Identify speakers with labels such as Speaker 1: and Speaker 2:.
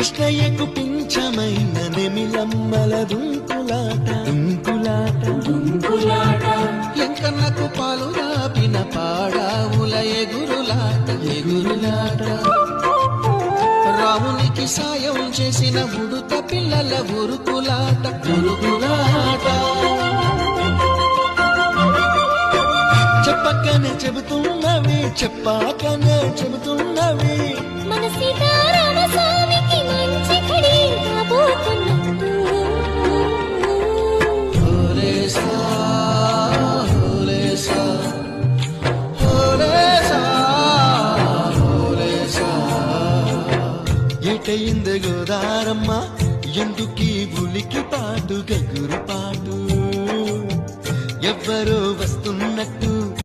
Speaker 1: కృష్ణయ్యకు పింఛమైన నెమిలమ్మల దుంకులాట ఎంకన్నకు పాలు రాపిన పాడావుల ఎగురులాట రామునికి సాయం చేసిన ఉడుత పిల్లల ఉరుకులాట చెప్పకనే చెబుతున్నవి చెప్పాకనే చెబుతున్నవి
Speaker 2: మన సీతారామ స్వామికి మంచి కడి రాబోతున్నట్టు
Speaker 1: ఏటయింది గోదారమ్మ ఎందుకీ ఉలికి పాటు గగురు పాటు ఎవ్వరో వస్తున్నట్టు